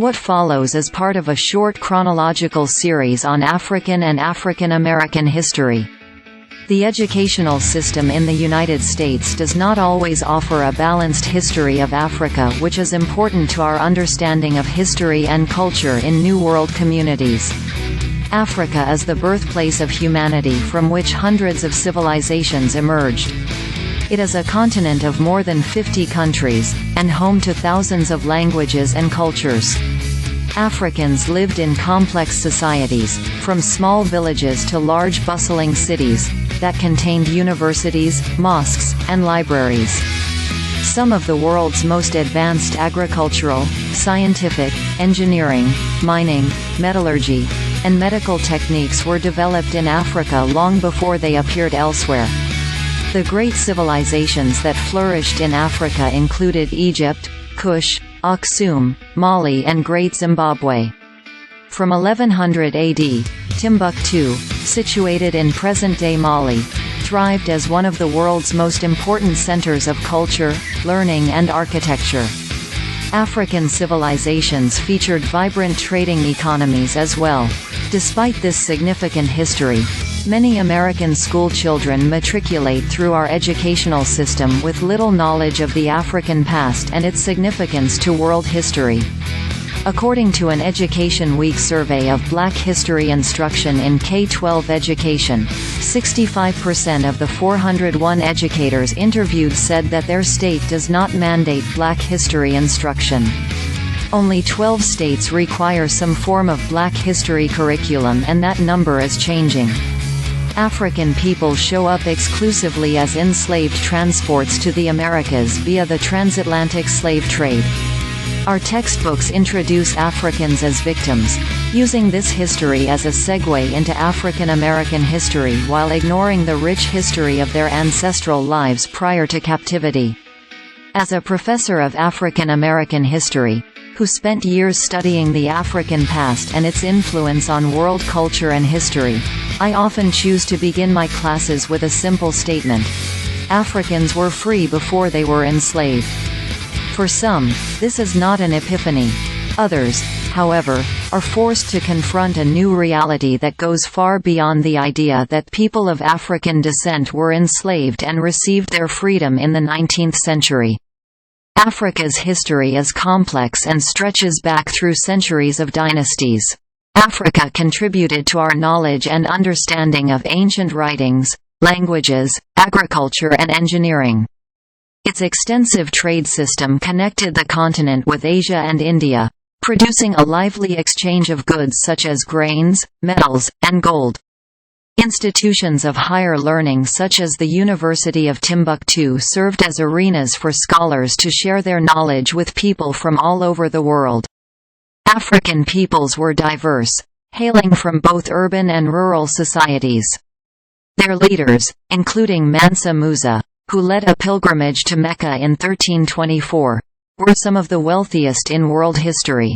What follows is part of a short chronological series on African and African American history. The educational system in the United States does not always offer a balanced history of Africa, which is important to our understanding of history and culture in New World communities. Africa is the birthplace of humanity from which hundreds of civilizations emerged. It is a continent of more than 50 countries, and home to thousands of languages and cultures. Africans lived in complex societies, from small villages to large bustling cities, that contained universities, mosques, and libraries. Some of the world's most advanced agricultural, scientific, engineering, mining, metallurgy, and medical techniques were developed in Africa long before they appeared elsewhere. The great civilizations that flourished in Africa included Egypt, Kush, Axum, Mali and Great Zimbabwe. From 1100 AD, Timbuktu, situated in present-day Mali, thrived as one of the world's most important centers of culture, learning and architecture. African civilizations featured vibrant trading economies as well. Despite this significant history, many American school children matriculate through our educational system with little knowledge of the African past and its significance to world history. According to an Education Week survey of Black history instruction in K-12 education, 65% of the 401 educators interviewed said that their state does not mandate Black history instruction. Only 12 states require some form of Black history curriculum, and that number is changing. African people show up exclusively as enslaved transports to the Americas via the transatlantic slave trade. Our textbooks introduce Africans as victims, using this history as a segue into African American history while ignoring the rich history of their ancestral lives prior to captivity. As a professor of African American history, who spent years studying the African past and its influence on world culture and history, I often choose to begin my classes with a simple statement: Africans were free before they were enslaved. For some, this is not an epiphany. Others, however, are forced to confront a new reality that goes far beyond the idea that people of African descent were enslaved and received their freedom in the 19th century. Africa's history is complex and stretches back through centuries of dynasties. Africa contributed to our knowledge and understanding of ancient writings, languages, agriculture and engineering. Its extensive trade system connected the continent with Asia and India, producing a lively exchange of goods such as grains, metals, and gold. Institutions of higher learning such as the University of Timbuktu served as arenas for scholars to share their knowledge with people from all over the world. African peoples were diverse, hailing from both urban and rural societies. Their leaders, including Mansa Musa, who led a pilgrimage to Mecca in 1324, were some of the wealthiest in world history.